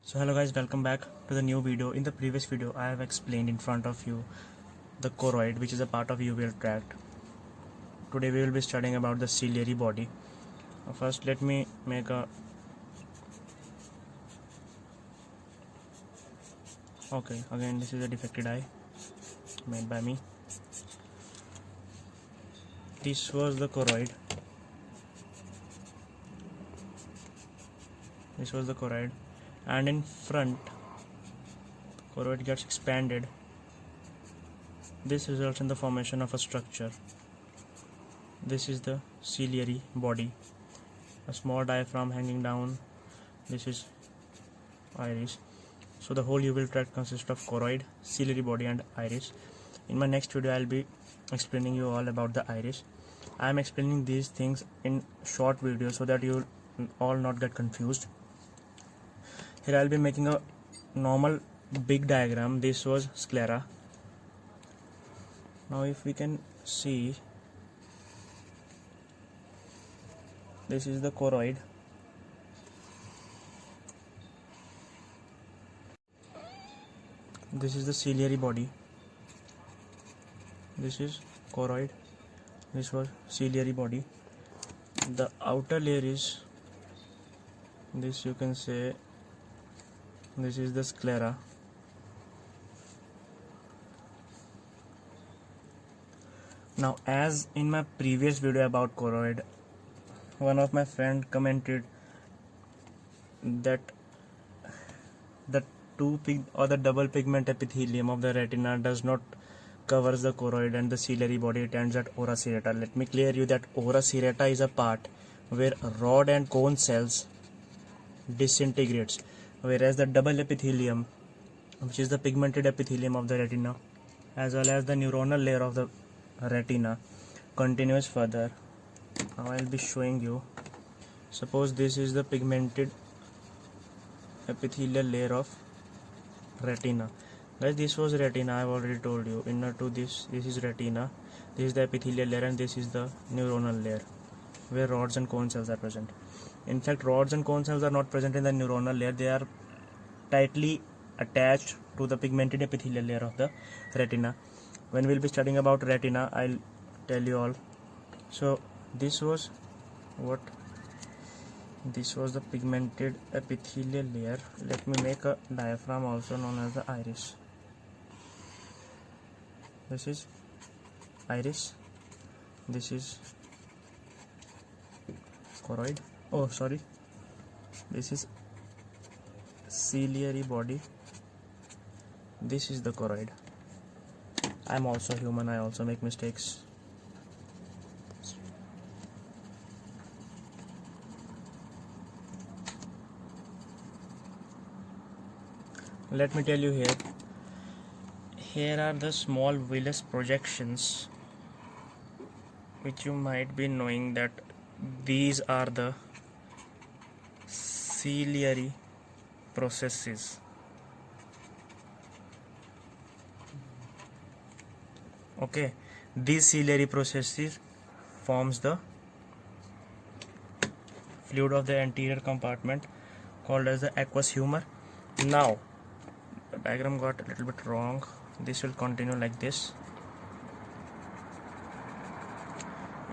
So hello guys, welcome back to the new video. In the previous video I have explained in front of you the choroid, which is a part of uveal tract. Today we will be studying about the ciliary body. First let me make a again this is a defected eye made by me. This was the choroid. And in front choroid gets expanded. This results in the formation of a structure. This is the ciliary body, a small diaphragm hanging down. This is iris. So the whole uveal tract consists of choroid, ciliary body and iris. In my next video I'll be explaining you all about the iris. I am explaining these things in short videos so that you all not get confused. Here I'll be making a normal big diagram. This was sclera. Now if we can see, this is the choroid. This is the ciliary body. This is choroid. This was ciliary body. The outer layer is this, you can say this is the sclera. Now as in my previous video about choroid, one of my friend commented that the the double pigment epithelium of the retina does not covers the choroid and the ciliary body. It ends at ora serrata. Let me clear you that ora serrata is a part where rod and cone cells disintegrates, whereas the double epithelium, which is the pigmented epithelium of the retina as well as the neuronal layer of the retina, continues further. Now I'll be showing you. Suppose this is the pigmented epithelial layer of retina. Guys, this was retina. I've already told you. Inner to this is retina. This is the epithelial layer and this is the neuronal layer where rods and cone cells are present. In fact, rods and cone cells are not present in the neuronal layer. They are tightly attached to the pigmented epithelial layer of the retina. When we'll be studying about retina, I'll tell you all. So this was what? This was the pigmented epithelial layer. Let me make a diaphragm also known as the iris. This is iris. This is choroid. Oh sorry, this is ciliary body. This is the choroid. I'm also human, I also make mistakes. Let me tell you here are the small villus projections, which you might be knowing that these are the ciliary processes. Okay, these ciliary processes forms the fluid of the anterior compartment called as the aqueous humor. Now the diagram got a little bit wrong. This will continue like this.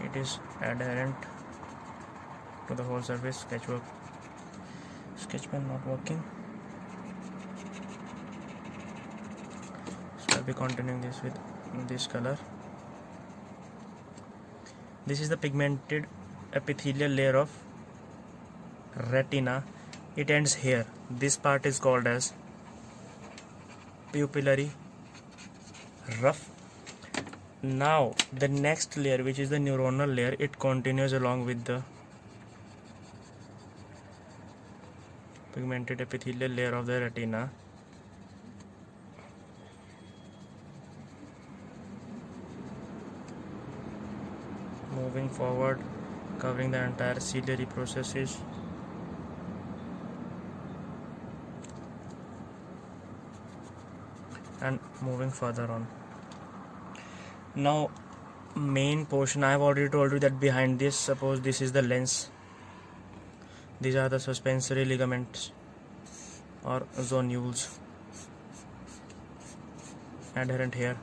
It is adherent to the whole surface. Sketch pen not working. So I'll be continuing this with this color. This is the pigmented epithelial layer of retina. It ends here. This part is called as pupillary rough. Now the next layer, which is the neuronal layer, it continues along with the pigmented epithelial layer of the retina. Moving forward, covering the entire ciliary processes. And moving further on. Now main portion, I have already told you that behind this, suppose this is the lens, these are the suspensory ligaments, or zonules adherent here.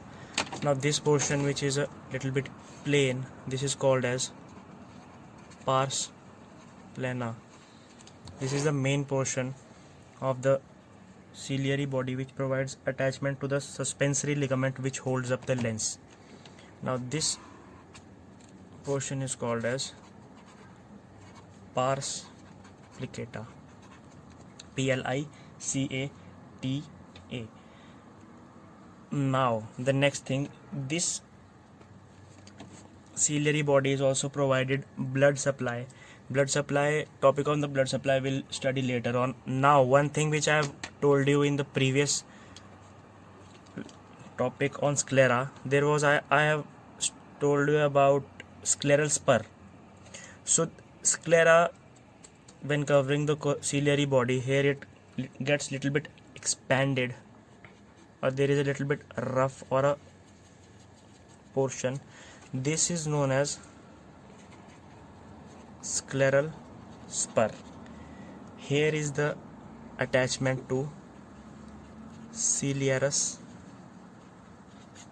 Now this portion, which is a little bit plain, this is called as pars plana. This is the main portion of the ciliary body which provides attachment to the suspensory ligament which holds up the lens. Now this portion is called as pars plica, P-L-I-C-A-T-A. Now the next thing, this ciliary body is also provided blood supply. Topic on the blood supply will study later on. Now one thing which I have told you in the previous topic on sclera, there was I have told you about scleral spur. So sclera, when covering the ciliary body, here it gets little bit expanded, or there is a little bit rough or a portion. This is known as scleral spur. Here is the attachment to ciliarus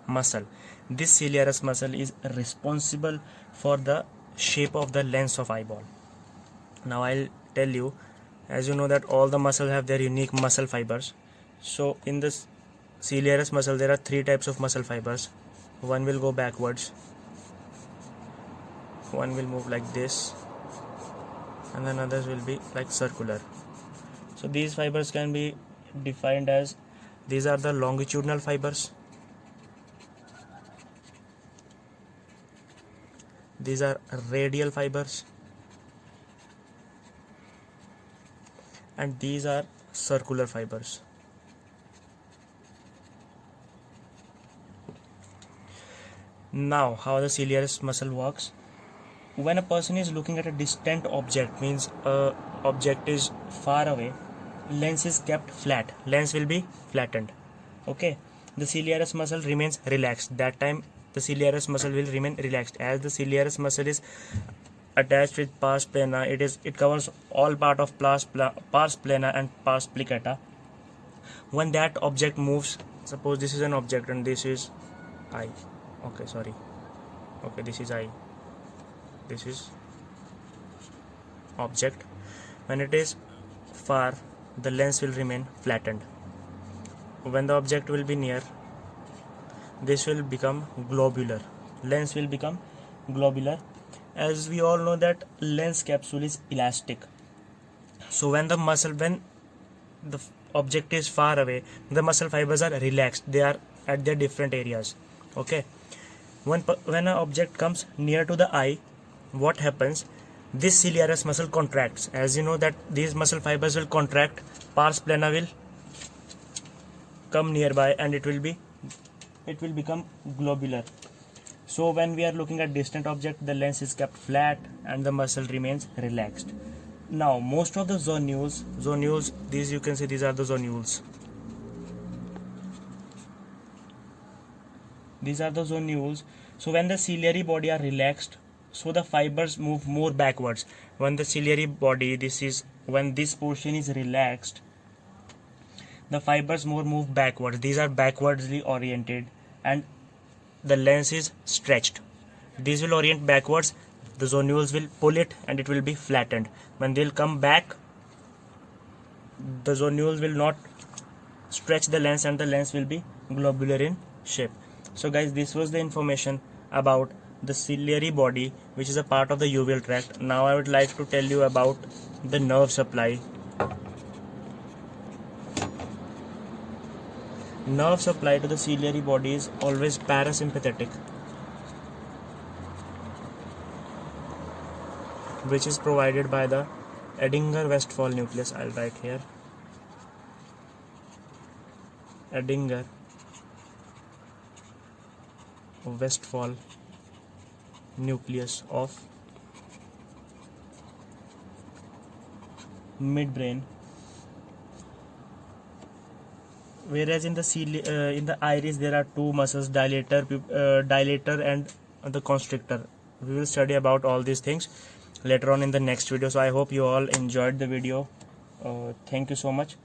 muscle. This ciliarus muscle is responsible for the shape of the lens of eyeball. Now I'll tell you, as you know that all the muscles have their unique muscle fibers. So in this ciliarus muscle there are three types of muscle fibers. One will go backwards, one will move like this, and then others will be like circular. So these fibers can be defined as, these are the longitudinal fibers, these are radial fibers, and these are circular fibers. Now how the ciliarus muscle works. When a person is looking at a distant object, means object is far away, lens is kept flat, lens will be flattened. Okay, the ciliarus muscle remains relaxed. That time the ciliarus muscle will remain relaxed. As the ciliarus muscle is attached with pars plana, it covers all part of pars plana and pars plicata. When that object moves, suppose this is an object and this is eye. This is eye, this is object. When it is far, the lens will remain flattened. When the object will be near, this will become globular, lens will become globular. As we all know that lens capsule is elastic, so when the object is far away, the muscle fibers are relaxed, they are at their different areas. Okay, when an object comes near to the eye, what happens, this ciliarus muscle contracts. As you know that these muscle fibers will contract, pars plana will come nearby and it will become globular. So when we are looking at distant object, the lens is kept flat and the muscle remains relaxed. Now most of the zonules, these you can see, these are the zonules. These are the zonules. So when the ciliary body are relaxed, so the fibers move more backwards. When the ciliary body, when this portion is relaxed, the fibers more move backwards. These are backwardsly oriented and the lens is stretched. These will orient backwards, the zonules will pull it and it will be flattened. When they'll come back, the zonules will not stretch the lens and the lens will be globular in shape. So guys, this was the information about the ciliary body, which is a part of the uveal tract. Now I would like to tell you about the nerve supply. Nerve supply to the ciliary body is always parasympathetic, which is provided by the Edinger-Westphal nucleus. I'll write here, Edinger-Westphal nucleus of midbrain. Whereas in the iris there are two muscles, dilator and the constrictor. We will study about all these things later on in the next video. So I hope you all enjoyed the video. Thank you so much.